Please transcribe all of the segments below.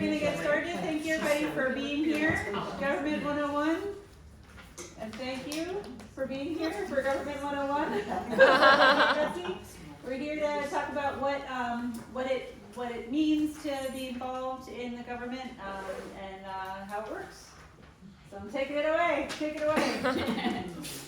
gonna get started. Thank you everybody for being here. Government 101. And thank you for being here for Government 101. We're here to talk about what it means to be involved in the government and how it works. So I'm taking it away. Take it away.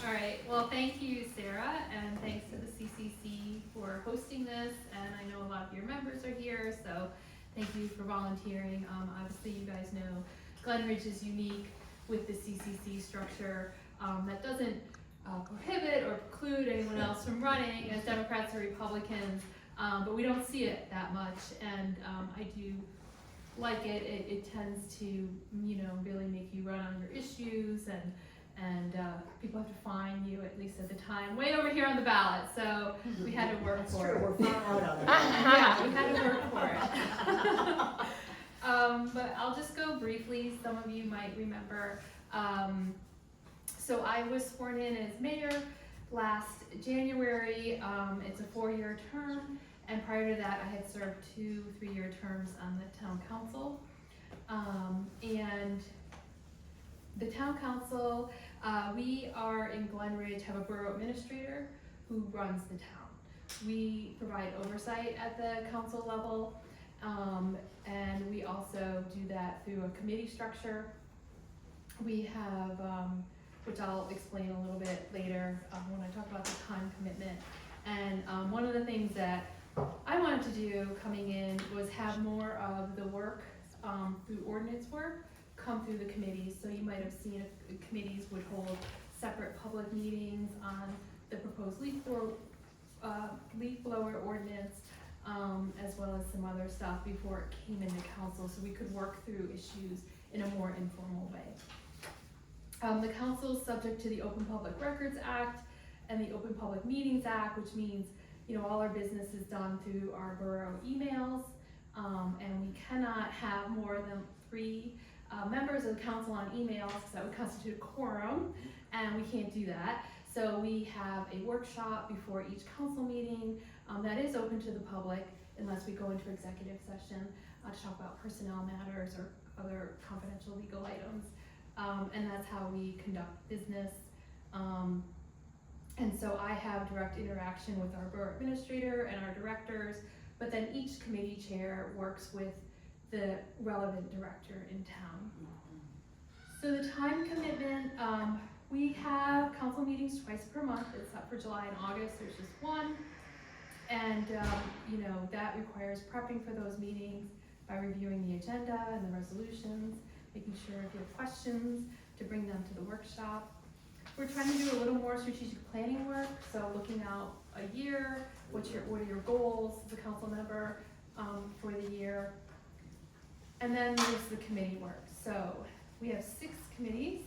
All right. Well, thank you, Sarah, and thanks to the CCC for hosting this. And I know a lot of your members are here, so thank you for volunteering. Obviously, you guys know Glen Ridge is unique with the CCC structure that doesn't prohibit or preclude anyone else from running as Democrats or Republicans, but we don't see it that much, and I do like it. It tends to, really make you run on your issues, and people have to find you, at least at the time, way over here on the ballot, so we had to work for it. We're far out on the Yeah, we had to work for it. But I'll just go briefly. Some of you might remember. So I was sworn in as mayor last January. It's a 4-year term, and prior to that I had served 2 3-year terms on the town council. And the town council, we are in Glen Ridge, have a borough administrator who runs the town. We provide oversight at the council level, and we also do that through a committee structure. We have, which I'll explain a little bit later when I talk about the time commitment. And one of the things that I wanted to do coming in was have more of the work through ordinance work come through the committees. So you might have seen committees would hold separate public meetings on the proposed leaf blower ordinance, as well as some other stuff before it came into council, so we could work through issues in a more informal way. The council is subject to the Open Public Records Act and the Open Public Meetings Act, which means all our business is done through our borough emails, and we cannot have more than 3 members of the council on emails, because that would constitute a quorum, and we can't do that. So we have a workshop before each council meeting that is open to the public unless we go into executive session to talk about personnel matters or other confidential legal items. And that's how we conduct business. And so I have direct interaction with our borough administrator and our directors, but then each committee chair works with the relevant director in town. So the time commitment, we have council meetings twice per month, except for July and August, there's just one. And that requires prepping for those meetings by reviewing the agenda and the resolutions, making sure if you have questions to bring them to the workshop. We're trying to do a little more strategic planning work, so looking out a year, what are your goals as a council member for the year. And then there's the committee work. So we have 6 committees.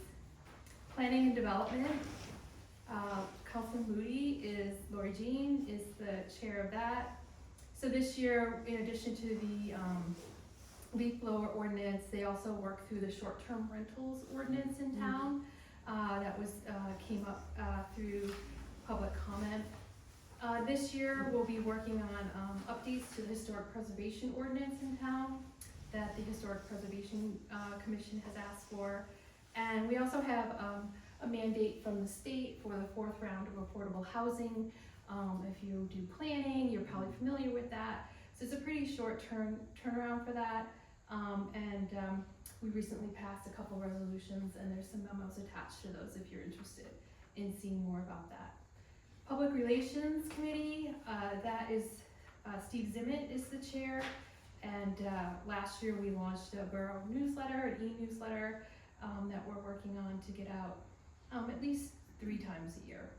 Planning and Development, Councilman Lori Jean is the chair of that. So this year, in addition to the leaf blower ordinance, they also work through the short-term rentals ordinance in town. That came up through public comment. This year we'll be working on updates to the historic preservation ordinance in town that the Historic Preservation Commission has asked for. And we also have a mandate from the state for the 4th round of affordable housing. If you do planning, you're probably familiar with that. So it's a pretty short turnaround for that. We recently passed a couple resolutions, and there's some memos attached to those if you're interested in seeing more about that. Public Relations Committee, that is Steve Zimmett is the chair, and last year we launched a borough newsletter, an e-newsletter that we're working on to get out at least 3 times a year.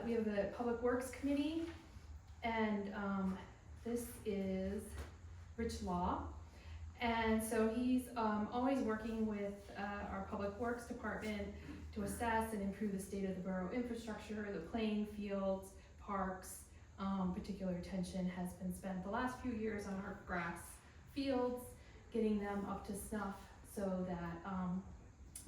We have the Public Works Committee, and this is Rich Law. And so he's always working with our Public Works Department to assess and improve the state of the borough infrastructure, the playing fields, parks. Particular attention has been spent the last few years on our grass fields, getting them up to snuff so that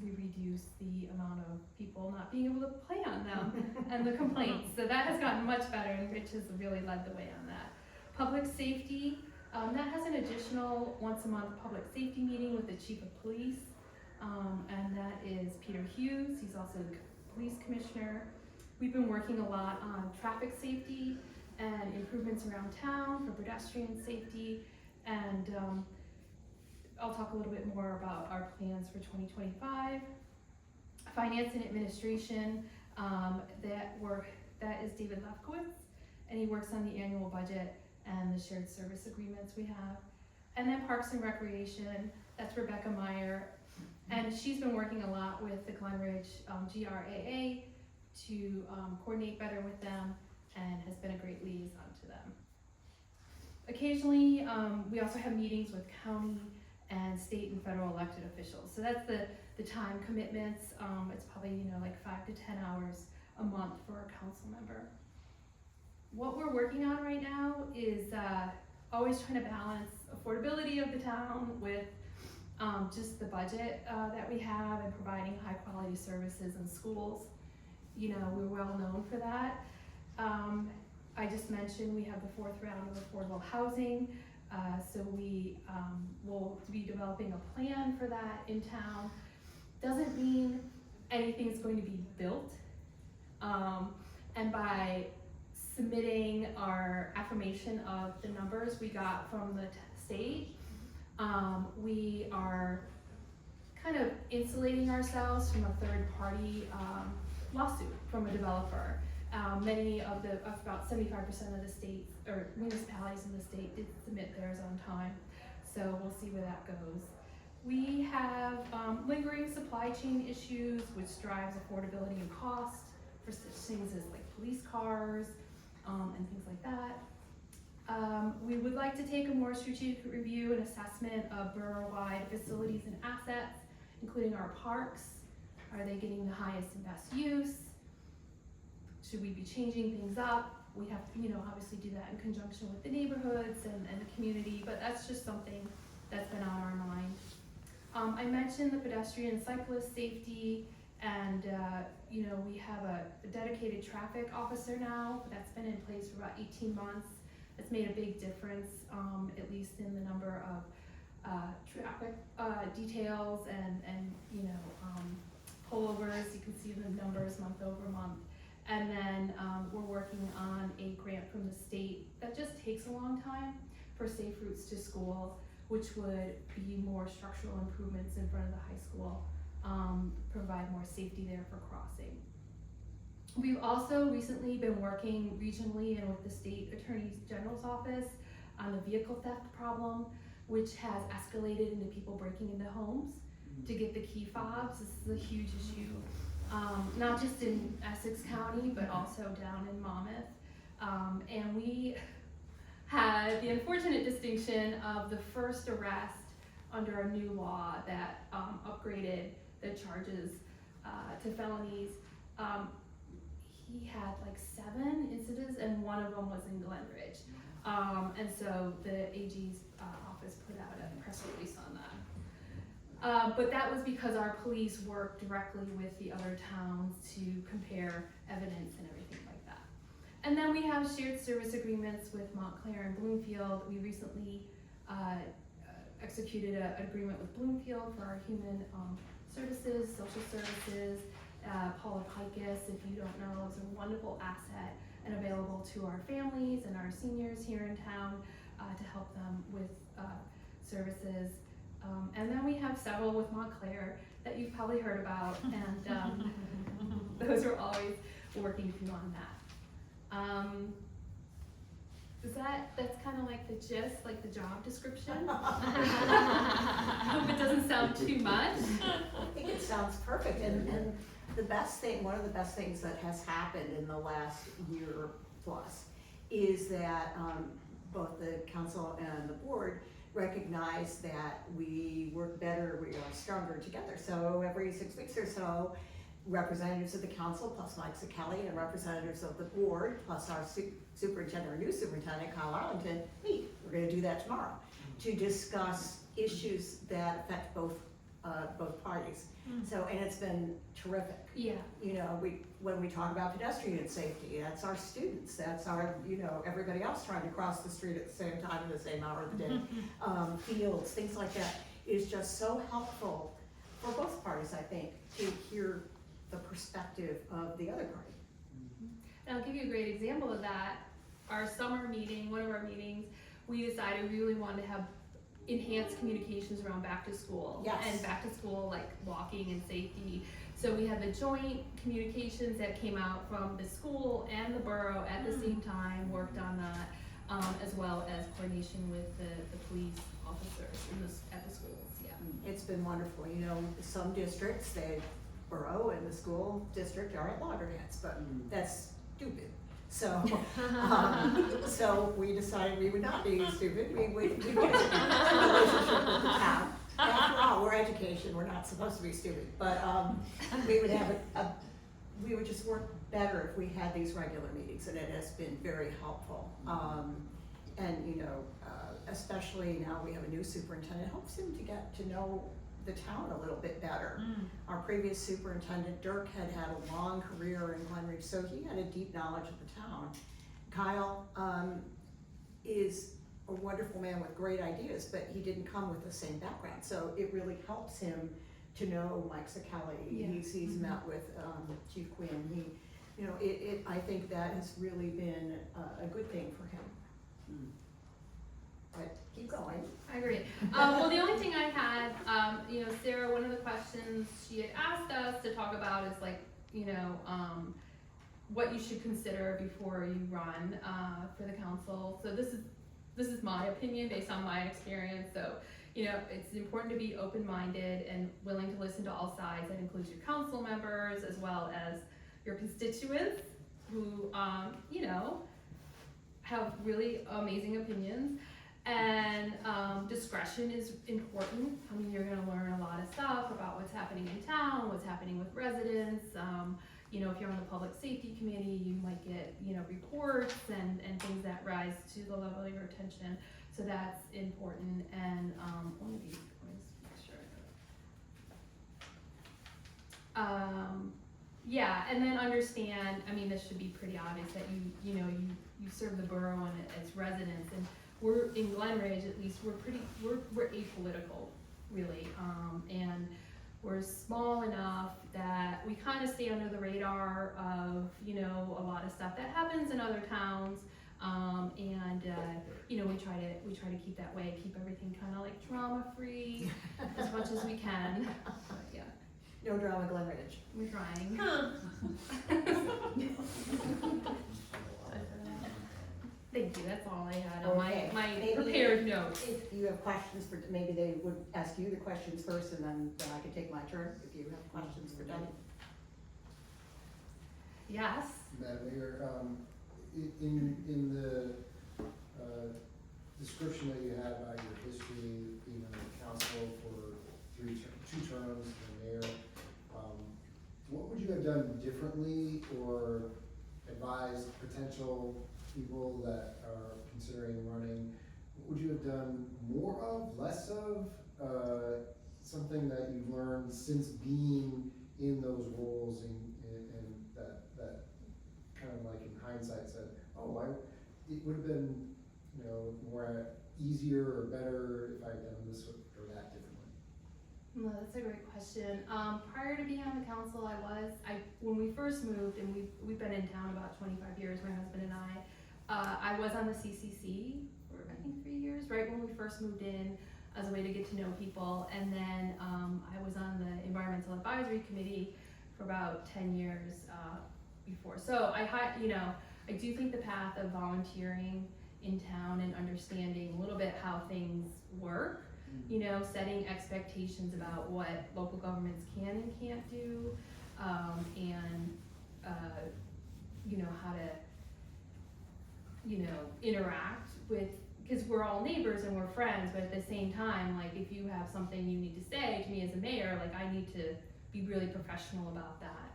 we reduce the amount of people not being able to play on them and the complaints. So that has gotten much better, and Rich has really led the way on that. Public Safety, That has an additional once a month public safety meeting with the chief of police, and that is Peter Hughes. He's also the police commissioner. We've been working a lot on traffic safety and improvements around town for pedestrian safety, and I'll talk a little bit more about our plans for 2025. Finance and administration, that is David Lefkowitz, and he works on the annual budget and the shared service agreements we have. And then Parks and Recreation, that's Rebecca Meyer, and she's been working a lot with the Glen Ridge GRAA to coordinate better with them, and has been a great liaison to them. Occasionally, we also have meetings with county and state and federal elected officials. So that's the time commitments. It's probably, like 5 to 10 hours a month for a council member. What we're working on right now is always trying to balance affordability of the town with just the budget that we have, and providing high quality services in schools. We're well known for that. I just mentioned we have the 4th round of affordable housing. So we will be developing a plan for that in town. Doesn't mean anything's going to be built. And by submitting our affirmation of the numbers we got from the state, we are kind of insulating ourselves from a third party lawsuit from a developer. Many of about 75% of the states or municipalities in the state did submit theirs on time, so we'll see where that goes. We have lingering supply chain issues, which drives affordability and cost for such things as like police cars and things like that. We would like to take a more strategic review and assessment of borough-wide facilities and assets, including our parks. Are they getting the highest and best use? Should we be changing things up? We have to, obviously do that in conjunction with the neighborhoods and the community, but that's just something that's been on our mind. I mentioned the pedestrian cyclist safety, and we have a dedicated traffic officer now that's been in place for about 18 months. It's made a big difference, at least in the number of traffic details and pullovers. You can see the numbers month over month. And then we're working on a grant from the state that just takes a long time for safe routes to school, which would be more structural improvements in front of the high school, provide more safety there for crossing. We've also recently been working regionally and with the state attorney general's office on the vehicle theft problem, which has escalated into people breaking into homes to get the key fobs. This is a huge issue. Not just in Essex County, but also down in Monmouth. And we had the unfortunate distinction of the first arrest under a new law that upgraded the charges to felonies. He had like 7 incidents, and one of them was in Glen Ridge. And so the AG's office put out a press release on that. But that was because our police worked directly with the other towns to compare evidence and everything like that. And then we have shared service agreements with Montclair and Bloomfield. We recently executed an agreement with Bloomfield for our human services, social services. Paula Pikus, if you don't know, is a wonderful asset and available to our families and our seniors here in town to help them with services. And then we have several with Montclair that you've probably heard about, and those are always working through on that. That's kind of like the gist, like the job description. I hope it doesn't sound too much. I think it sounds perfect, and the best thing, one of the best things that has happened in the last year plus is that both the council and the board recognize that we work better, we are stronger together. So every 6 weeks or so, representatives of the council plus Mike Kelly and representatives of the board plus our superintendent or new superintendent, Kyle Arlington, meet. We're going to do that tomorrow to discuss issues that affect both both parties. So, and it's been terrific. Yeah. You know, when we talk about pedestrian safety, that's our students, that's our, you know, everybody else trying to cross the street at the same time in the same hour of the day. Fields, things like that, is just so helpful for both parties, I think, to hear the perspective of the other party. And I'll give you a great example of that. Our summer meeting, one of our meetings, we decided we really wanted to have enhanced communications around back to school. Yes. And back to school, like walking and safety. So we had the joint communications that came out from the school and the borough at the same time, worked on that, as well as coordination with the police officers at the schools, yeah. It's been wonderful, you know, some districts, the borough and the school district are at loggerheads, but that's stupid. So, so we decided we would not be stupid, we would get a relationship with the town. After all, we're education, we're not supposed to be stupid, but, we would have we would just work better if we had these regular meetings, and it has been very helpful. And, you know, especially now we have a new superintendent, it helps him to get to know the town a little bit better. Our previous superintendent, Dirk, had a long career in Glen Ridge, so he had a deep knowledge of the town. Kyle is a wonderful man with great ideas, but he didn't come with the same background, so it really helps him to know Mike Sacali. Yeah. He's met with Chief Quinn. You know, I think that has really been a good thing for him. But keep going. I agree. Well, the only thing I had, you know, Sarah, one of the questions she had asked us to talk about is like, you know, what you should consider before you run for the council. So this is my opinion based on my experience. So, you know, it's important to be open-minded and willing to listen to all sides. That includes your council members as well as your constituents who, you know, have really amazing opinions. And discretion is important. I mean, you're gonna learn a lot of stuff about what's happening in town, what's happening with residents. You know, if you're on the public safety committee, you might get, you know, reports and things that rise to the level of your attention. So that's important. And one of these, let me just make sure. Yeah, and then understand, I mean, this should be pretty obvious that you know, you serve the borough and its residents, and we're in Glen Ridge, at least we're apolitical, really, and we're small enough that we kind of stay under the radar of, you know, a lot of stuff that happens in other towns, and you know, we try to keep that way, keep everything kind of like drama-free as much as we can. But, yeah. No drama, Glen Ridge. We're trying. Thank you, that's all I had on Okay. my Maybe prepared notes. If you have questions for, maybe they would ask you the questions first, and then I can take my turn if you have questions for Debbie. Yes. Madam Mayor, in the description that you had about your history, being on the council for 2 terms, the mayor, what would you have done differently or advised potential people that are considering running? What would you have done more of, less of, something that you've learned since being in those roles and that kind of like in hindsight said, oh, it would have been, you know, more easier or better if I had done this or that differently? No, that's a great question. Prior to being on the council, when we first moved, and we've been in town about 25 years, my husband and I was on the CCC for I think 3 years, right when we first moved in, as a way to get to know people, and then I was on the Environmental Advisory Committee for about 10 years before. So I do think the path of volunteering in town and understanding a little bit how things work, you know, setting expectations about what local governments can and can't do, and you know, how to, you know, interact with, because we're all neighbors and we're friends, but at the same time, like, if you have something you need to say to me as a mayor, like, I need to be really professional about that.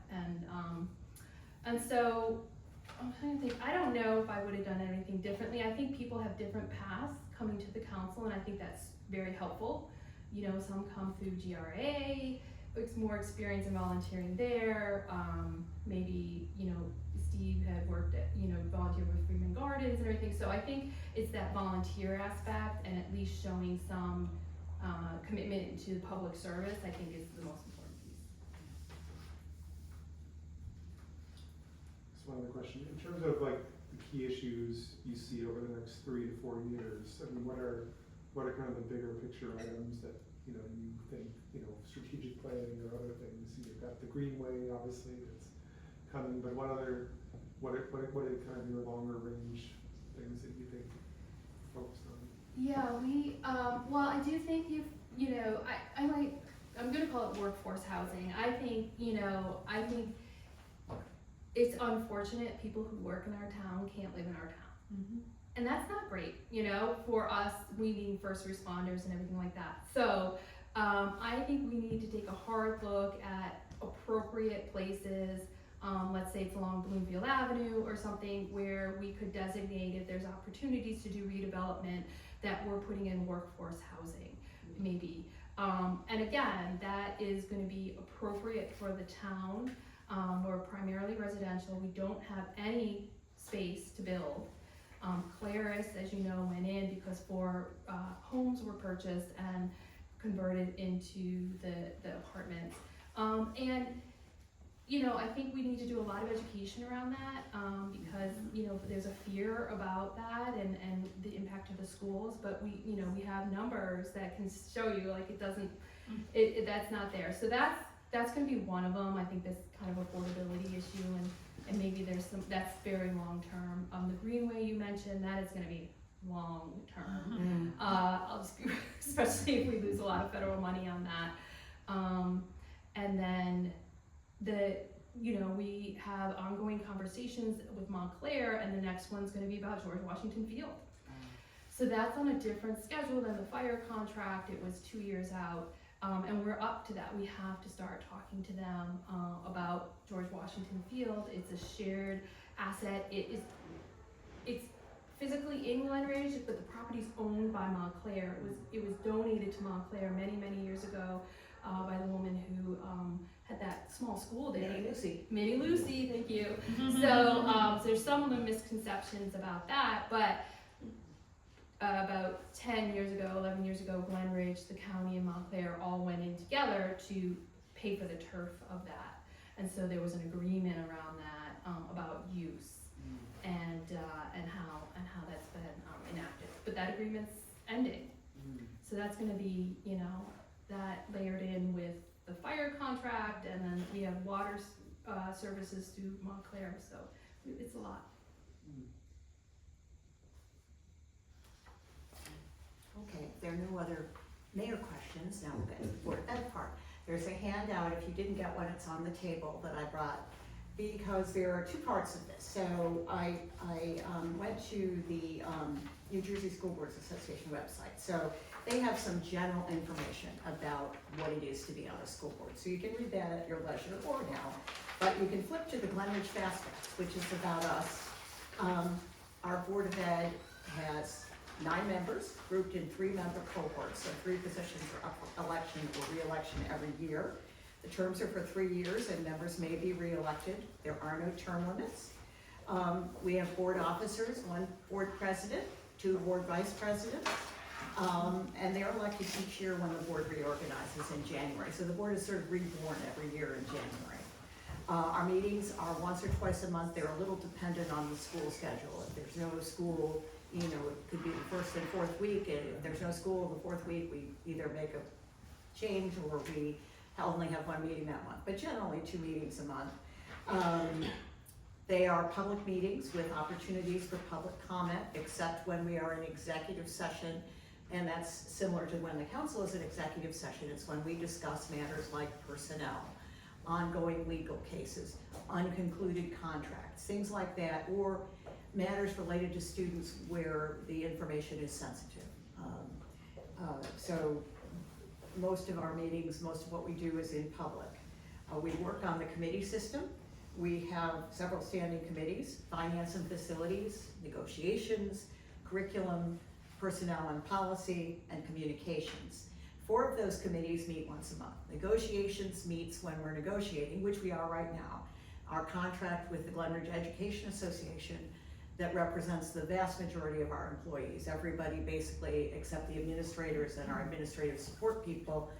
And so I'm trying to think, I don't know if I would have done anything differently. I think people have different paths coming to the council, and I think that's very helpful. you know, some come through GRA, it's more experience in volunteering there. Maybe, you know, Steve had worked at, you know, volunteered with Freeman Gardens and everything. So I think it's that volunteer aspect and at least showing some commitment to public service, I think is the most important piece. Just one other question. In terms of like the key issues you see over the next 3 to 4 years, I mean, what are kind of the bigger picture items that, you know, you think, you know, strategic planning or other things? You've got the Greenway, obviously, that's coming, but what are kind of your longer range things that you think focused on? Yeah, we, well, I do think you know, I'm gonna call it workforce housing. I think it's unfortunate people who work in our town can't live in our town. And that's not great, you know, for us, we being first responders and everything like that. So, I think we need to take a hard look at appropriate places. Let's say it's along Bloomfield Avenue or something where we could designate if there's opportunities to do redevelopment that we're putting in workforce housing, maybe. And again, that is gonna be appropriate for the town. We're primarily residential, we don't have any space to build. Claris, as you know, went in because 4 homes were purchased and converted into the apartments. And you know, I think we need to do a lot of education around that, because, you know, there's a fear about that and the impact of the schools, but we have numbers that can show you, like, it doesn't, that's not there. So that's gonna be one of them. I think this kind of affordability issue and maybe there's that's very long term. The Greenway you mentioned, that is gonna be long term. I'll just be, especially if we lose a lot of federal money on that. And then we have ongoing conversations with Montclair, and the next one's gonna be about George Washington Field. So that's on a different schedule than the fire contract. It was 2 years out, and we're up to that. We have to start talking to them about George Washington Field. It's a shared asset. It's physically in Glen Ridge, but the property's owned by Montclair. It was donated to Montclair many years ago by the woman who had that small school there. Minnie Lucy, thank you. So there's some of the misconceptions about that, but about 10 years ago, 11 years ago, Glen Ridge, the county and Montclair all went in together to pay for the turf of that. And so there was an agreement around that about use and how that's been enacted. But that agreement's ending. So that's gonna be, you know, that layered in with the fire contract, and then we have water services through Montclair, so it's a lot. Okay, if there are no other mayor questions, now we'll get to the Board of Ed part. There's a handout, if you didn't get one, it's on the table that I brought, because there are 2 parts of this. So I went to the New Jersey School Boards Association website. So they have some general information about what it is to be on a school board. So you can read that at your leisure or now, but you can flip to the Glen Ridge Fast Facts, which is about us. Our Board of Ed has 9 members grouped in 3-member cohorts, so 3 positions are up for election or re-election every year. The terms are for 3 years and members may be re-elected. There are no term limits. We have board officers, 1 board president, 2 board vice presidents, and they're elected each year when the board reorganizes in January. So the board is sort of reborn every year in January. Our meetings are once or twice a month. They're a little dependent on the school schedule. If there's no school, you know, it could be the 1st and 4th week, and if there's no school the 4th week, we either make a change or we only have 1 meeting that month, but generally 2 meetings a month. They are public meetings with opportunities for public comment, except when we are in executive session, and that's similar to when the council is in executive session. It's when we discuss matters like personnel, ongoing legal cases, unconcluded contracts, things like that, or matters related to students where the information is sensitive. So most of our meetings, most of what we do is in public. We work on the committee system. We have several standing committees: finance and facilities, negotiations, curriculum, personnel and policy, and communications. 4 of those committees meet once a month. Negotiations meets when we're negotiating, which we are right now. Our contract with the Glen Ridge Education Association that represents the vast majority of our employees, everybody basically except the administrators and our administrative support people,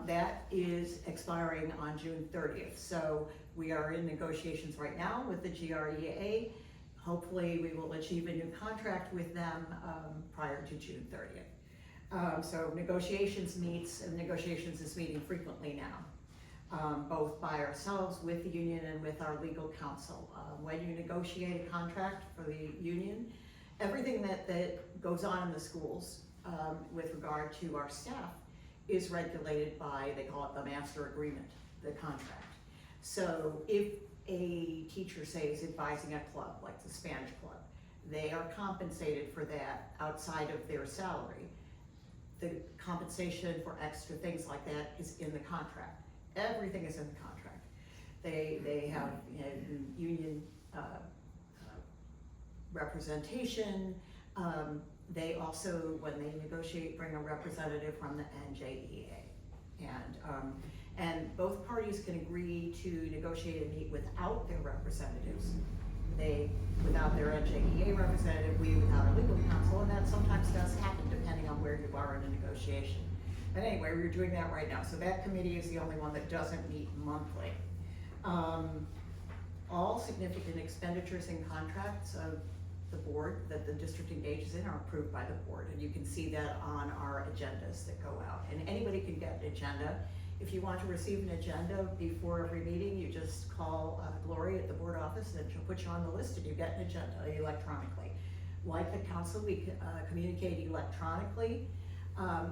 that is expiring on June 30th. So we are in negotiations right now with the GREA. Hopefully we will achieve a new contract with them prior to June 30th. So negotiations is meeting frequently now, both by ourselves, with the union, and with our legal counsel. When you negotiate a contract for the union, everything that goes on in the schools with regard to our staff is regulated by, they call it the master agreement, the contract. So if a teacher, say, is advising a club, like the Spanish club, they are compensated for that outside of their salary. The compensation for extra things like that is in the contract. Everything is in the contract. They have, you know, union representation. They also, when they negotiate, bring a representative from the NJEA. And both parties can agree to negotiate and meet without their representatives. They, without their NJEA representative, we without our legal counsel, and that sometimes does happen depending on where you are in a negotiation. But anyway, we're doing that right now. So that committee is the only one that doesn't meet monthly. All significant expenditures and contracts of the board that the district engages in are approved by the board. And you can see that on our agendas that go out. And anybody can get an agenda. If you want to receive an agenda before every meeting, you just call Gloria at the board office and she'll put you on the list and you get an agenda electronically. Like the council, we communicate electronically.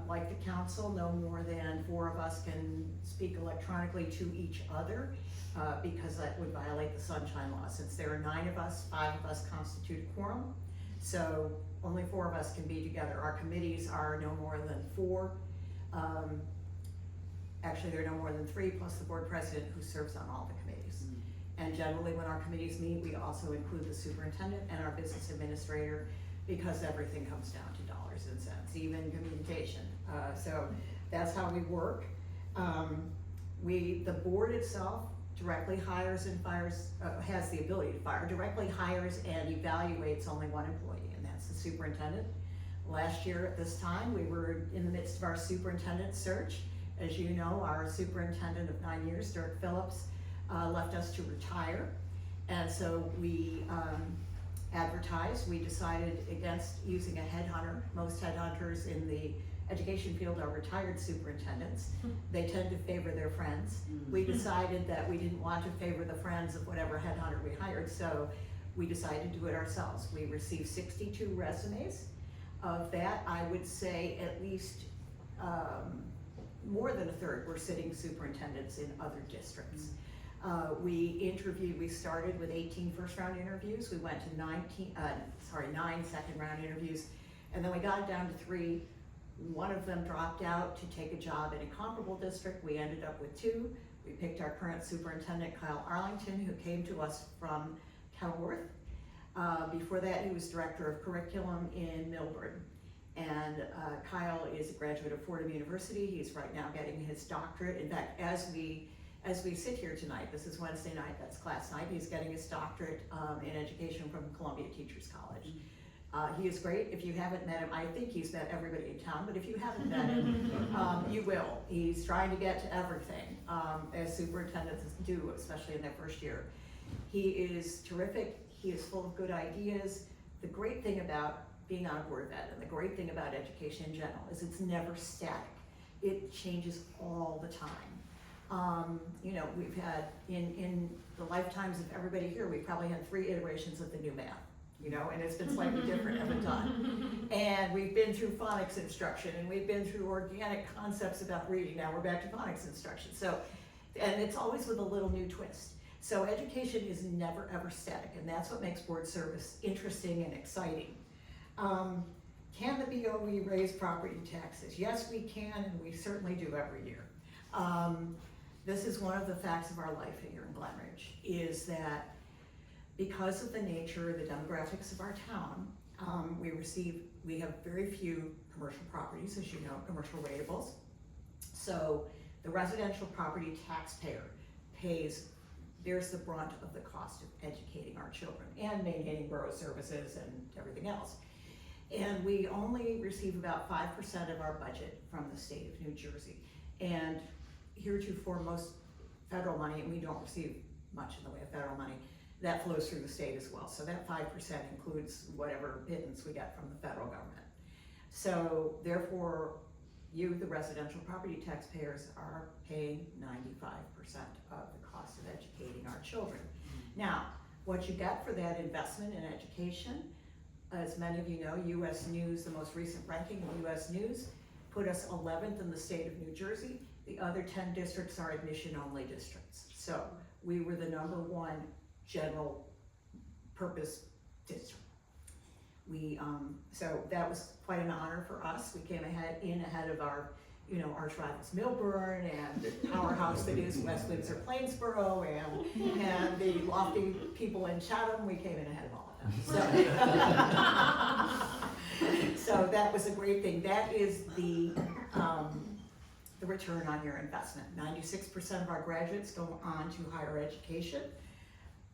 Like the council, no more than 4 of us can speak electronically to each other because that would violate the sunshine law. Since there are 9 of us, 5 of us constitute a quorum. So only 4 of us can be together. Our committees are no more than 4. Actually, there are no more than 3 plus the board president who serves on all the committees. And generally when our committees meet, we also include the superintendent and our business administrator because everything comes down to dollars and cents, even communication. So that's how we work. The board itself directly hires and fires, has the ability to fire, directly hires and evaluates only one employee, and that's the superintendent. Last year at this time, we were in the midst of our superintendent search. As you know, our superintendent of 9 years, Dirk Phillips, left us to retire. And so we advertised. We decided against using a headhunter. Most headhunters in the education field are retired superintendents. They tend to favor their friends. We decided that we didn't want to favor the friends of whatever headhunter we hired, so we decided to do it ourselves. We received 62 resumes. Of that, I would say at least more than a third were sitting superintendents in other districts. We started with 18 first-round interviews. We went to 9 second-round interviews, and then we got it down to 3. One of them dropped out to take a job in a comparable district. We ended up with 2. We picked our current superintendent, Kyle Arlington, who came to us from Kenilworth. Before that, he was director of curriculum in Milburn. And Kyle is a graduate of Fordham University. He's right now getting his doctorate. In fact, as we sit here tonight, this is Wednesday night, that's class night, he's getting his doctorate in education from Columbia Teachers College. He is great. If you haven't met him, I think he's met everybody in town, but if you haven't met him, you will. He's trying to get to everything, as superintendents do, especially in their first year. He is terrific. He is full of good ideas. The great thing about being on a board of ed, and the great thing about education in general, is it's never static. It changes all the time. You know, we've had, in the lifetimes of everybody here, we've probably had 3 iterations of the new math, you know, and it's been slightly different every time. And we've been through phonics instruction, and we've been through organic concepts about reading. Now we're back to phonics instruction. So, and it's always with a little new twist. So education is never ever static, and that's what makes board service interesting and exciting. Can the BOE raise property taxes? Yes, we can, and we certainly do every year. This is one of the facts of our life here in Glen Ridge, is that because of the nature, the demographics of our town, we have very few commercial properties, as you know, commercial rateables. So the residential property taxpayer bears the brunt of the cost of educating our children and maintaining borough services and everything else. And we only receive about 5% of our budget from the state of New Jersey. And heretofore, most federal money, and we don't receive much in the way of federal money, that flows through the state as well. So that 5% includes whatever pittance we get from the federal government. So therefore, you, the residential property taxpayers, are paying 95% of the cost of educating our children. Now, what you get for that investment in education, as many of you know, US News, the most recent ranking of US News, put us 11th in the state of New Jersey. The other 10 districts are admission-only districts. So we were the #1 general purpose district. So that was quite an honor for us. We came ahead of our, arch rivals Milburn and the powerhouse that is West Windsor Plainsboro and the lofty people in Chatham. We came in ahead of all of them. So that was a great thing. That is the return on your investment. 96% of our graduates go on to higher education.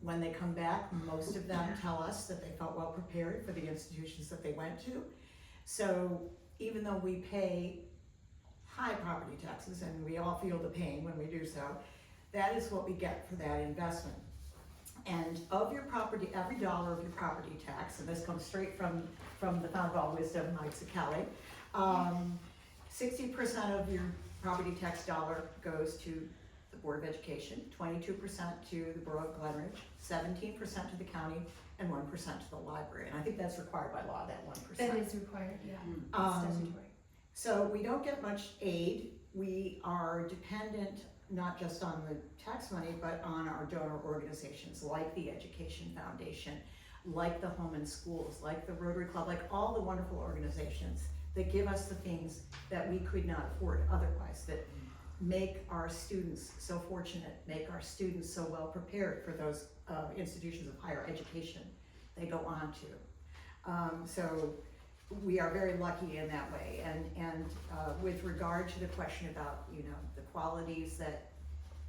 When they come back, most of them tell us that they felt well prepared for the institutions that they went to. So even though we pay high property taxes, and we all feel the pain when we do so, that is what we get for that investment. And of your property, every dollar of your property tax, and this comes straight from the fount of all wisdom, Mike Cicali, 60% of your property tax dollar goes to the Board of Education, 22% to the Borough of Glenridge, 17% to the county, and 1% to the library. And I think that's required by law, that 1%. That is required, yeah, it's statutory. So we don't get much aid. We are dependent not just on the tax money, but on our donor organizations like the Education Foundation, like the Home and Schools, like the Rotary Club, like all the wonderful organizations that give us the things that we could not afford otherwise, that make our students so fortunate, make our students so well prepared for those institutions of higher education they go on to. So we are very lucky in that way. And with regard to the question about, the qualities that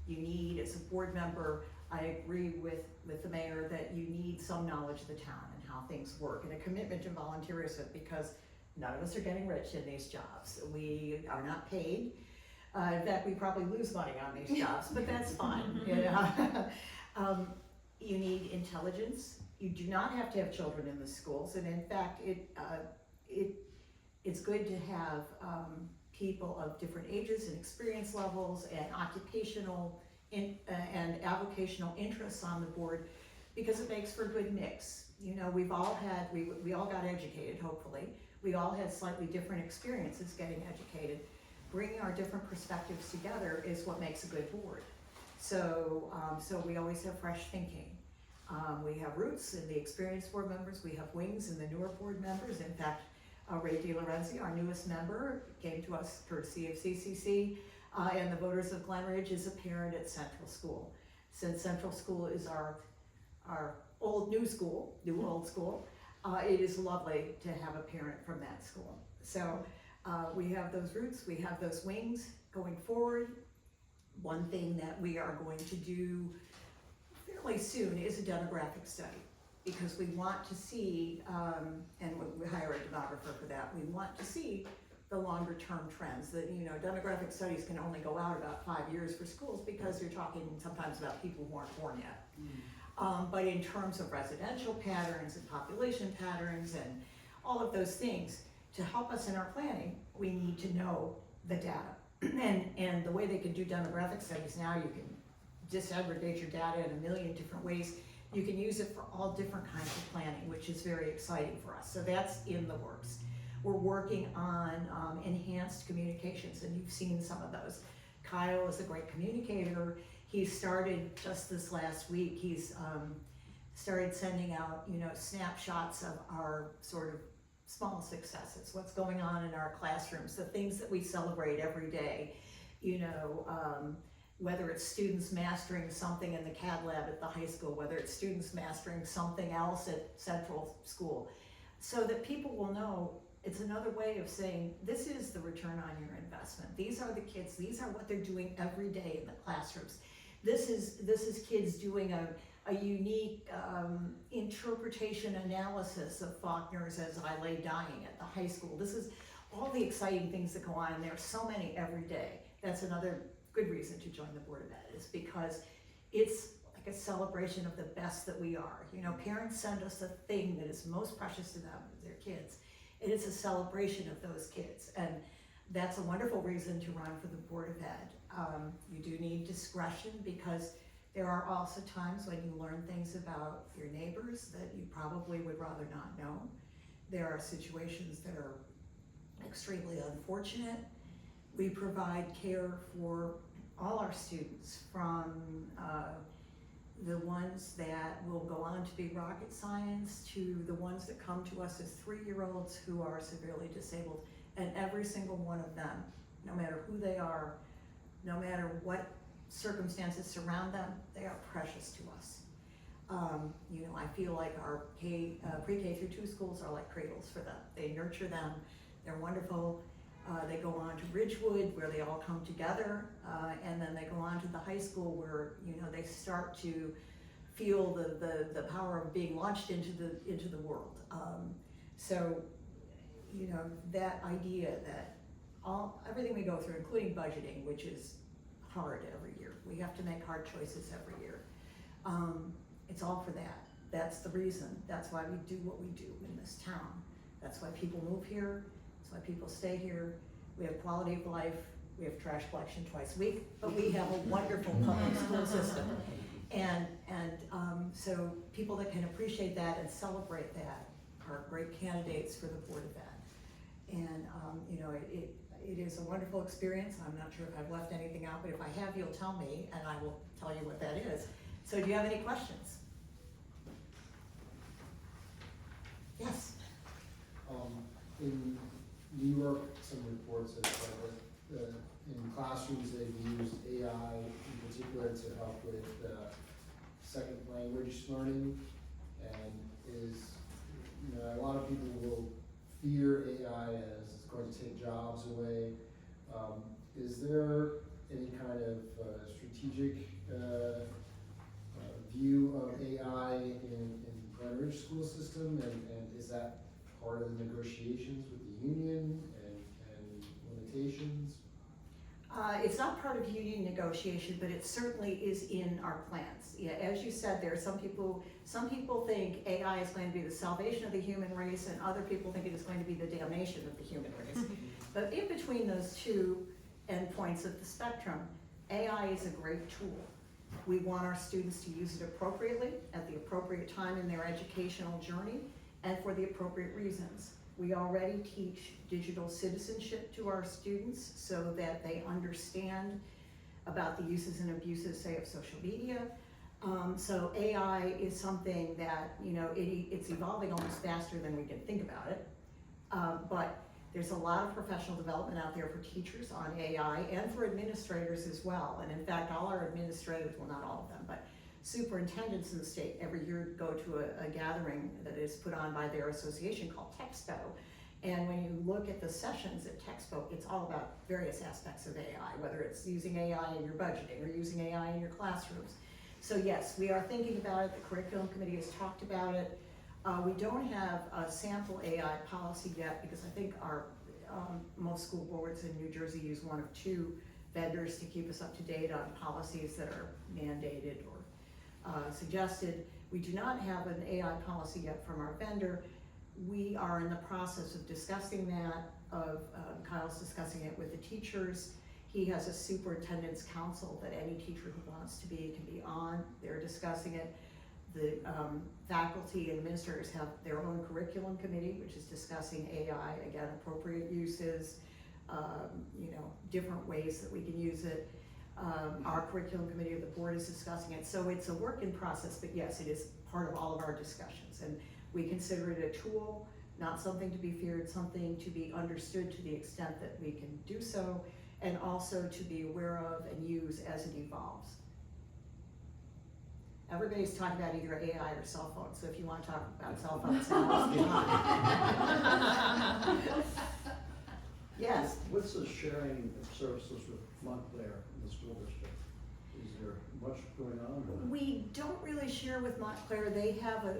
you need as a board member, I agree with the mayor that you need some knowledge of the town and how things work, and a commitment to volunteerism, because none of us are getting rich in these jobs. We are not paid. In fact, we probably lose money on these jobs, but that's fine. You need intelligence. You do not have to have children in the schools, and in fact, it's good to have people of different ages and experience levels and occupational and avocational interests on the board, because it makes for a good mix. We've all had, we all got educated, hopefully. We all had slightly different experiences getting educated. Bringing our different perspectives together is what makes a good board. So we always have fresh thinking. We have roots in the experienced board members. We have wings in the newer board members. In fact, Ray DiLorenzi, our newest member, came to us courtesy of CCC, and the voters of Glenridge is a parent at Central School. Since Central School is our new old school, it is lovely to have a parent from that school. So we have those roots, we have those wings going forward. One thing that we are going to do fairly soon is a demographic study, because we want to see, and we hire a demographer for that, we want to see the longer term trends. That, demographic studies can only go out about 5 years for schools, because you're talking sometimes about people who aren't born yet. But in terms of residential patterns and population patterns and all of those things, to help us in our planning, we need to know the data. And the way they can do demographic studies now, you can disaggregate your data in a million different ways. You can use it for all different kinds of planning, which is very exciting for us. So that's in the works. We're working on enhanced communications, and you've seen some of those. Kyle is a great communicator. He started just this last week, he's started sending out, snapshots of our sort of small successes, what's going on in our classrooms, the things that we celebrate every day, whether it's students mastering something in the CAD lab at the high school, whether it's students mastering something else at Central School, so that people will know it's another way of saying, this is the return on your investment. These are the kids, these are what they're doing every day in the classrooms. This is kids doing a unique interpretation analysis of Faulkner's As I Lay Dying at the high school. This is all the exciting things that go on, and there are so many every day. That's another good reason to join the Board of Ed, is because it's like a celebration of the best that we are. You know, parents send us the thing that is most precious to them, their kids, and it's a celebration of those kids. And that's a wonderful reason to run for the Board of Ed. You do need discretion, because there are also times when you learn things about your neighbors that you probably would rather not know. There are situations that are extremely unfortunate. We provide care for all our students, from the ones that will go on to be rocket science to the ones that come to us as 3-year-olds who are severely disabled. And every single one of them, no matter who they are, no matter what circumstances surround them, they are precious to us. You know, I feel like our pre-K through 2 schools are like cradles for them. They nurture them, they're wonderful. They go on to Ridgewood, where they all come together, and then they go on to the high school, where, you know, they start to feel the power of being launched into the world. So, you know, that idea that everything we go through, including budgeting, which is hard every year. We have to make hard choices every year. It's all for that. That's the reason. That's why we do what we do in this town. That's why people move here. That's why people stay here. We have quality of life. We have trash collection twice a week, but we have a wonderful public school system. And so people that can appreciate that and celebrate that are great candidates for the Board of Ed. And you know, it is a wonderful experience. I'm not sure if I've left anything out, but if I have, you'll tell me, and I will tell you what that is. So do you have any questions? Yes? In New York, some reports have said that in classrooms they've used AI in particular to help with second language learning, and you know, a lot of people will fear AI as it's going to take jobs away. Is there any kind of strategic view of AI in Glen Ridge school system, and is that part of the negotiations with the union and limitations? It's not part of union negotiation, but it certainly is in our plans. Yeah, as you said, there are some people think AI is going to be the salvation of the human race, and other people think it is going to be the damnation of the human race. But in between those two endpoints of the spectrum, AI is a great tool. We want our students to use it appropriately, at the appropriate time in their educational journey, and for the appropriate reasons. We already teach digital citizenship to our students so that they understand about the uses and abuses, say, of social media. So AI is something that, you know, it's evolving almost faster than we can think about it. But there's a lot of professional development out there for teachers on AI and for administrators as well. And in fact, all our administrators, well, not all of them, but superintendents in the state every year go to a gathering that is put on by their association called Texpo. And when you look at the sessions at Texpo, it's all about various aspects of AI, whether it's using AI in your budgeting or using AI in your classrooms. So yes, we are thinking about it. The curriculum committee has talked about it. We don't have a sample AI policy yet, because I think our most school boards in New Jersey use one of 2 vendors to keep us up to date on policies that are mandated or suggested. We do not have an AI policy yet from our vendor. We are in the process of discussing that, Kyle's discussing it with the teachers. He has a superintendent's council that any teacher who wants to be can be on. They're discussing it. The faculty and administrators have their own curriculum committee, which is discussing AI, again, appropriate uses, you know, different ways that we can use it. Our curriculum committee of the board is discussing it. So it's a work in process, but yes, it is part of all of our discussions. And we consider it a tool, not something to be feared, something to be understood to the extent that we can do so, and also to be aware of and use as it evolves. everybody's talking about either AI or cell phones, so if you wanna talk about cell phones, now's the time. Yes, What's the sharing of services with Montclair in the school district? Is there much going on? we don't really share with Montclair. They have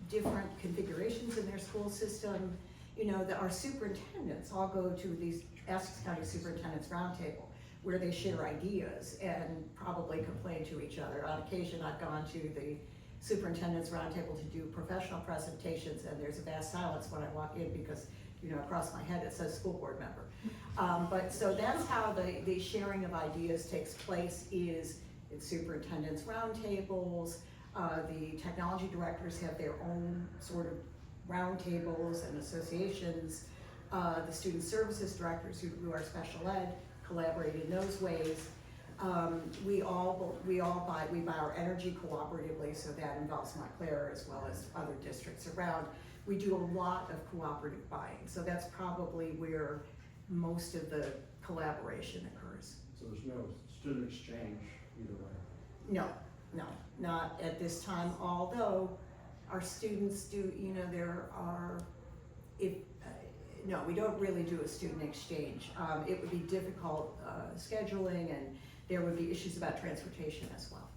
different configurations in their school system. You know, our superintendents all go to these Essex County Superintendent's Roundtable, where they share ideas and probably complain to each other. On occasion, I've gone to the Superintendent's Roundtable to do professional presentations, and there's a vast silence when I walk in because, you know, across my head it says school board member. But so that's how the sharing of ideas takes place, is in superintendent's roundtables. The technology directors have their own sort of roundtables and associations. The student services directors who do our special ed collaborate in those ways. We buy our energy cooperatively, so that involves Montclair as well as other districts around. We do a lot of cooperative buying, so that's probably where most of the collaboration occurs. So there's no student exchange either way? No, not at this time, although our students do, you know, no, we don't really do a student exchange. It would be difficult scheduling, and there would be issues about transportation as well.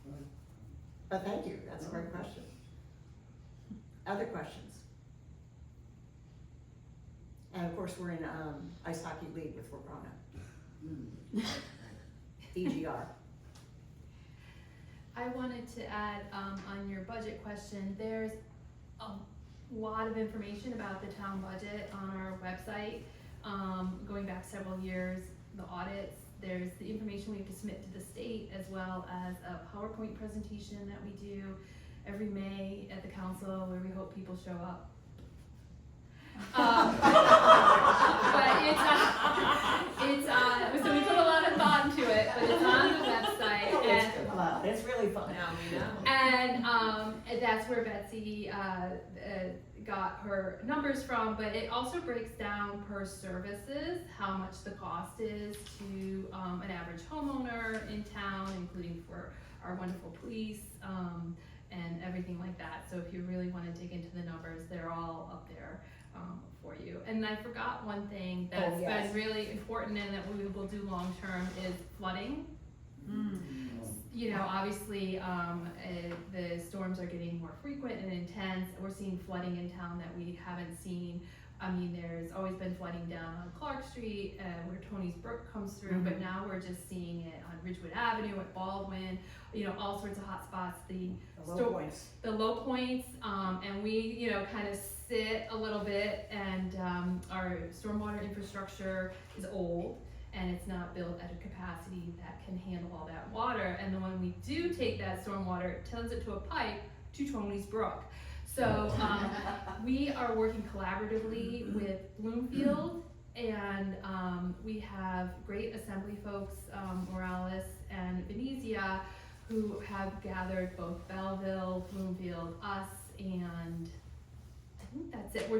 But thank you, that's a great question. Other questions? And of course, we're in ice hockey league with Verona. EGR. I wanted to add on your budget question, there's a lot of information about the town budget on our website, going back several years, the audits. There's the information we have to submit to the state, as well as a PowerPoint presentation that we do every May at the council, where we hope people show up. But so we put a lot of thought into it, but it's on the website, and It's really fun. and that's where Betsy got her numbers from, but it also breaks down per services how much the cost is to an average homeowner in town, including for our wonderful police and everything like that. So if you really want to dig into the numbers, they're all up there for you. And I forgot one thing that's yes. been really important and that we will do long term is flooding. You know, obviously, the storms are getting more frequent and intense. We're seeing flooding in town that we haven't seen. I mean, there's always been flooding down on Clark Street, where Tony's Brook comes through, but now we're just seeing it on Ridgewood Avenue, at Baldwin, you know, all sorts of hot spots. The low points, and we, you know, kind of sit a little bit, and our stormwater infrastructure is old, and it's not built at a capacity that can handle all that water. And then when we do take that stormwater, it turns it to a pipe to Tony's Brook. So we are working collaboratively with Bloomfield, and we have great assembly folks, Morales and Venezia, who have gathered both Belleville, Bloomfield, us, and I think that's it.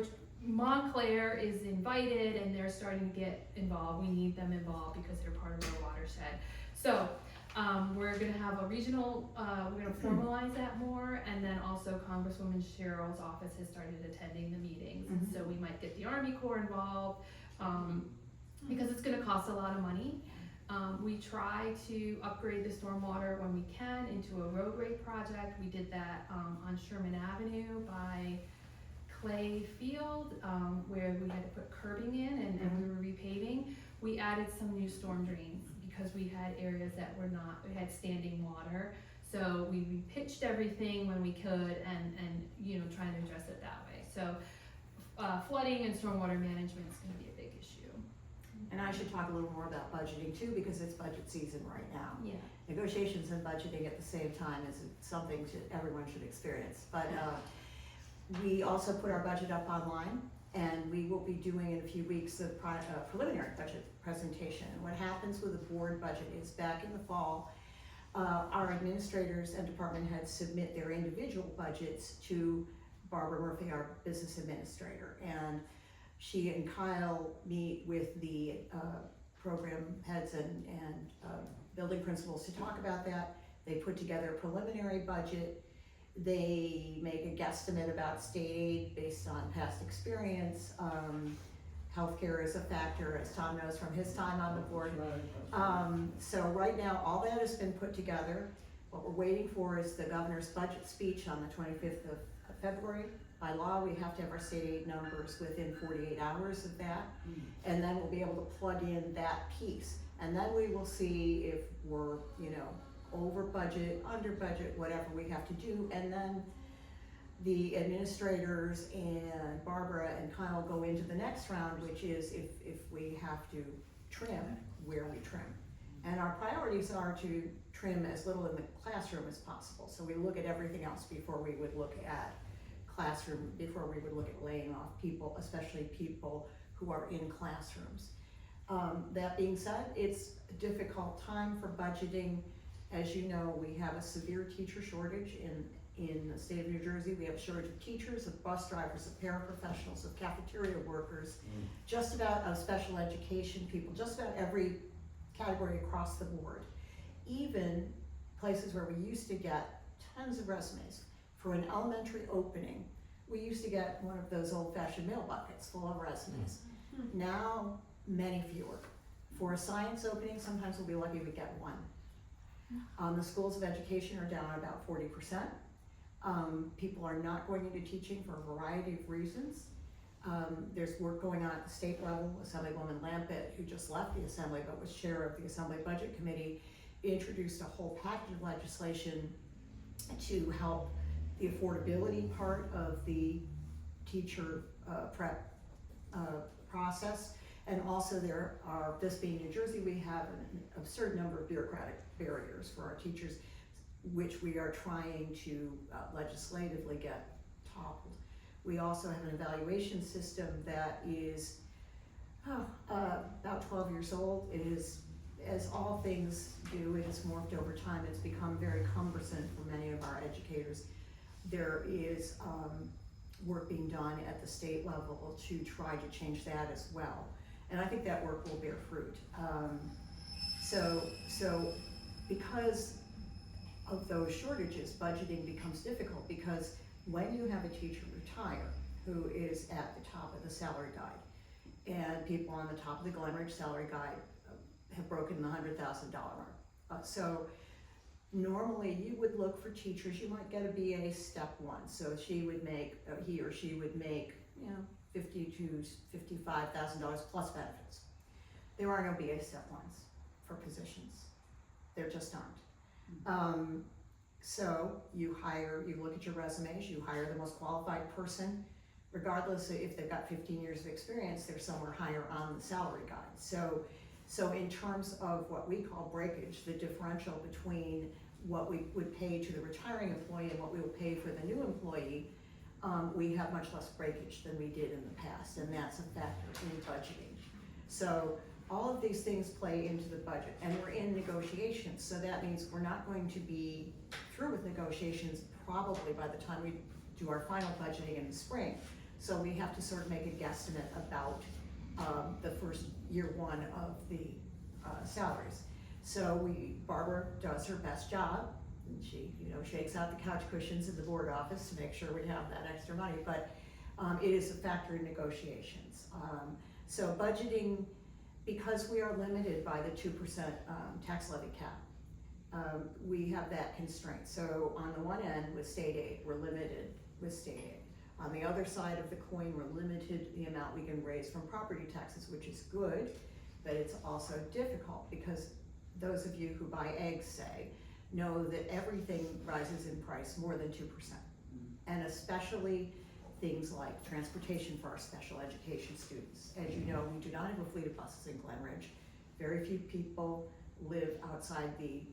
Montclair is invited, and they're starting to get involved. We need them involved because they're part of our watershed. So we're gonna have a regional, we're gonna formalize that more, and then also Congresswoman Cheryl's office has started attending the meetings. And so we might get the Army Corps involved, because it's gonna cost a lot of money. We try to upgrade the stormwater when we can into a roadway project. We did that on Sherman Avenue by Clay Field, where we had to put curbing in, and we were repaving. We added some new storm drains because we had areas that we had standing water. So we pitched everything when we could, and you know, trying to address it that way. So flooding and stormwater management is going to be a big issue. And I should talk a little more about budgeting too, because it's budget season right now. Yeah. Negotiations and budgeting at the same time is something everyone should experience. But we also put our budget up online, and we will be doing in a few weeks a preliminary budget presentation. And what happens with the board budget is, back in the fall, our administrators and department heads submit their individual budgets to Barbara Murphy, our business administrator. And she and Kyle meet with the program heads and building principals to talk about that. They put together a preliminary budget. They make a guesstimate about state aid based on past experience. Healthcare is a factor, as Tom knows from his time on the board. So right now, all that has been put together. What we're waiting for is the governor's budget speech on the 25th of February. By law, we have to have our state aid numbers within 48 hours of that. And then we'll be able to plug in that piece. And then we will see if we're, over budget, under budget, whatever we have to do. And then the administrators and Barbara and Kyle go into the next round, which is if we have to trim, where we trim. And our priorities are to trim as little in the classroom as possible. So we look at everything else before we would look at classroom, before we would look at laying off people, especially people who are in classrooms. That being said, it's a difficult time for budgeting. As you know, we have a severe teacher shortage in the state of New Jersey. We have a shortage of teachers, of bus drivers, of paraprofessionals, of cafeteria workers, just about of special education people, just about every category across the board. Even places where we used to get tons of resumes. For an elementary opening, we used to get one of those old-fashioned mail buckets full of resumes. Now, many fewer. For a science opening, sometimes we'll be lucky we get one. The schools of education are down about 40%. People are not going into teaching for a variety of reasons. There's work going on at the state level. Assemblywoman Lampett, who just left the Assembly but was chair of the Assembly Budget Committee, introduced a whole package of legislation to help the affordability part of the teacher prep process. And also there are, this being New Jersey, we have an absurd number of bureaucratic barriers for our teachers, which we are trying to legislatively get toppled. We also have an evaluation system that is about 12 years old. It is, as all things do, it has morphed over time. It's become very cumbersome for many of our educators. There is work being done at the state level to try to change that as well. And I think that work will bear fruit. So because of those shortages, budgeting becomes difficult, because when you have a teacher retire who is at the top of the salary guide, and people on the top of the Glen Ridge salary guide have broken the $100,000 mark. So normally you would look for teachers, you might get a BA step one. So she would make, he or she would make, $50,000 to $55,000 plus benefits. There are no BA step ones for positions. There just aren't. So you look at your resumes, you hire the most qualified person, regardless of if they've got 15 years of experience, they're somewhere higher on the salary guide. So in terms of what we call breakage, the differential between what we would pay to the retiring employee and what we will pay for the new employee, we have much less breakage than we did in the past, and that's a factor in budgeting. So all of these things play into the budget, and we're in negotiations, so that means we're not going to be through with negotiations probably by the time we do our final budgeting in the spring. So we have to sort of make a guesstimate about the first year one of the salaries. So Barbara does her best job, and she shakes out the couch cushions in the board office to make sure we have that extra money, but it is a factor in negotiations. So budgeting, because we are limited by the 2% tax levy cap, we have that constraint. So on the one end with state aid, we're limited with state aid. On the other side of the coin, we're limited the amount we can raise from property taxes, which is good, but it's also difficult because those of you who buy eggs, say, know that everything rises in price more than 2%. And especially things like transportation for our special education students. As you know, we do not have a fleet of buses in Glen Ridge. Very few people live outside the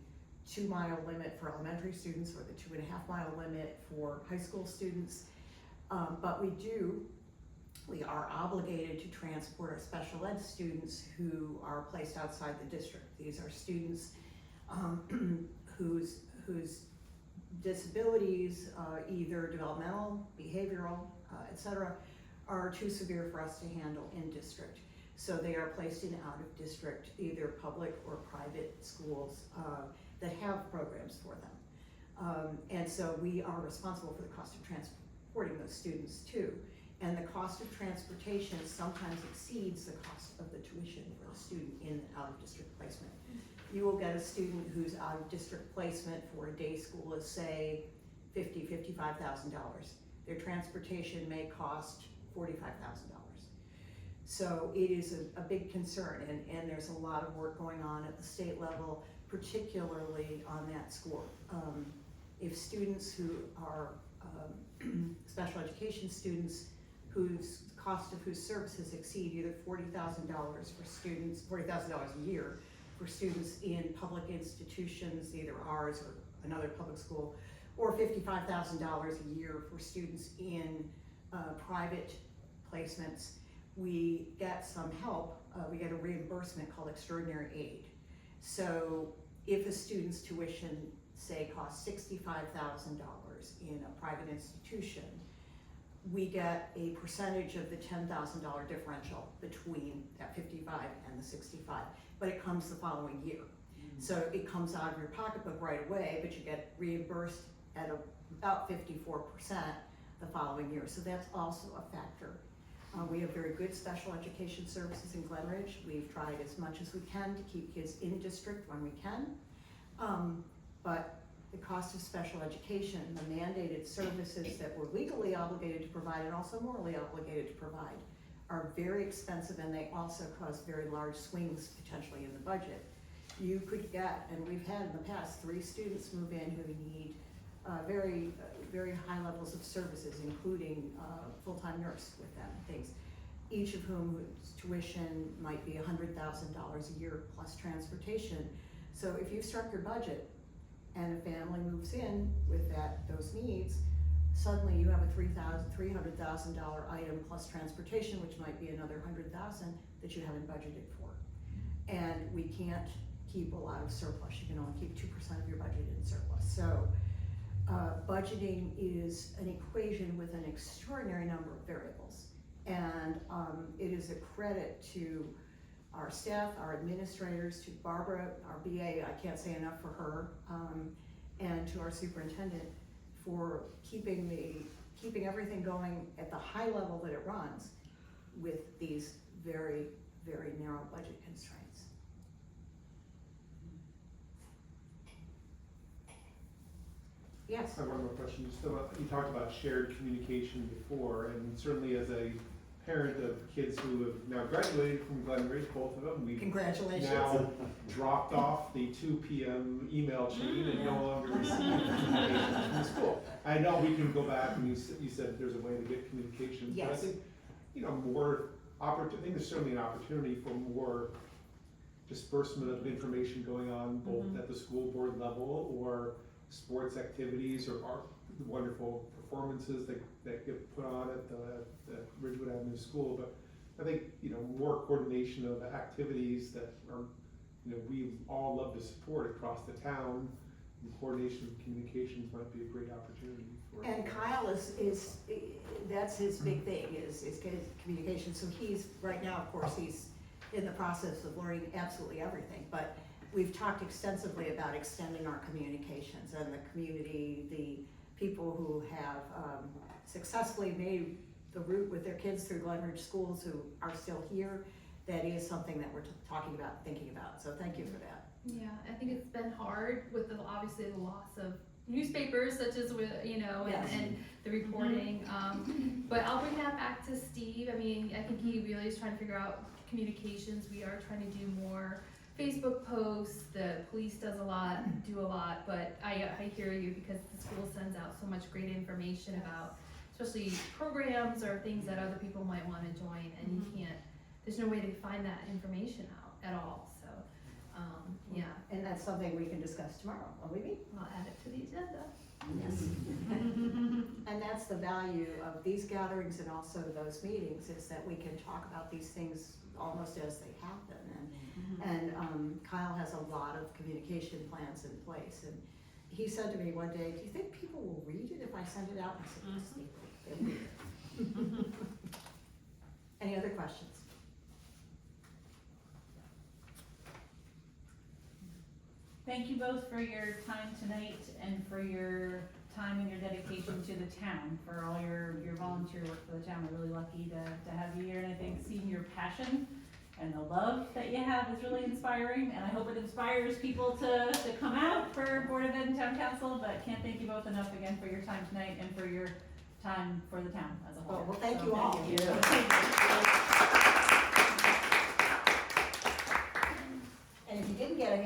2-mile limit for elementary students or the 2.5-mile limit for high school students. But we are obligated to transport our special ed students who are placed outside the district. These are students whose disabilities, either developmental, behavioral, etc., are too severe for us to handle in district. So they are placed in out of district, either public or private schools. that have programs for them. And so we are responsible for the cost of transporting those students too. And the cost of transportation sometimes exceeds the cost of the tuition for a student in out-of-district placement. You will get a student who's out-of-district placement for a day school is, say, $55,000. Their transportation may cost $45,000. So it is a big concern, and there's a lot of work going on at the state level, particularly on that score. If students who are special education students whose cost of whose services exceed either $40,000 for students, $40,000 a year for students in public institutions, either ours or another public school, or $55,000 a year for students in private placements, we get some help. We get a reimbursement called extraordinary aid. So if a student's tuition, say, costs $65,000 in a private institution, we get a percentage of the $10,000 differential between that 55 and the 65, but it comes the following year. So it comes out of your pocketbook right away, but you get reimbursed at about 54% the following year. So that's also a factor. We have very good special education services in Glen Ridge. We've tried as much as we can to keep kids in district when we can. But the cost of special education, the mandated services that we're legally obligated to provide and also morally obligated to provide, are very expensive, and they also cause very large swings potentially in the budget. You could get, and we've had in the past, 3 students move in who need very high levels of services, including full-time nurse with them, things, each of whom tuition might be $100,000 a year plus transportation. So if you struck your budget and a family moves in with those needs, suddenly you have a $300,000 item plus transportation, which might be another $100,000 that you haven't budgeted for. And we can't keep a lot of surplus. You can only keep 2% of your budget in surplus. So budgeting is an equation with an extraordinary number of variables. And it is a credit to our staff, our administrators, to Barbara, our BA, I can't say enough for her, and to our superintendent for keeping everything going at the high level that it runs with these very, very narrow budget constraints. Yes? I have one more question. Just about, you talked about shared communication before, and certainly as a parent of kids who have now graduated from Glen Ridge, both of them, we've Congratulations. now dropped off the 2 p.m. email chain and no longer receive communications from the school. I know we can go back, and you said there's a way to get communications, but I Yes. think, more opportunity. I think there's certainly an opportunity for more disbursement of information going on both at the school board level or sports activities or art, wonderful performances that get put on at the Ridgewood Avenue School. But I think, more coordination of activities that are, we all love to support across the town. And coordination of communications might be a great opportunity for. And Kyle is that's his big thing, is communication. So he's, right now, of course, he's in the process of learning absolutely everything. But we've talked extensively about extending our communications, and the community, the people who have successfully made the route with their kids through Glen Ridge schools who are still here. That is something that we're talking about, thinking about. So thank you for that. Yeah, I think it's been hard with obviously the loss of newspapers such as with, Yes. and the reporting. But I'll bring that back to Steve. I mean, I think he really is trying to figure out communications. We are trying to do more Facebook posts. The police do a lot, but I hear you, because the school sends out so much great information about, especially programs or things that other people might want to join, and there's no way to find that information out at all. So, yeah. And that's something we can discuss tomorrow, will we be? I'll add it to the agenda. Yes. And that's the value of these gatherings and also those meetings, is that we can talk about these things almost as they happen. And Kyle has a lot of communication plans in place. And he said to me one day, "Do you think people will read it if I send it out?" I said, "Yes, they will. They'll read it." Any other questions? thank you both for your time tonight and for your time and your dedication to the town, for all your volunteer work for the town. We're really lucky to have you here, and I think seeing your passion and the love that you have is really inspiring, and I hope it inspires people to come out for Board of Ed and Town Council, but can't thank you both enough again for your time tonight and for your time for the town as a whole. Well, thank So, you all. Thank you. And if you didn't get ahead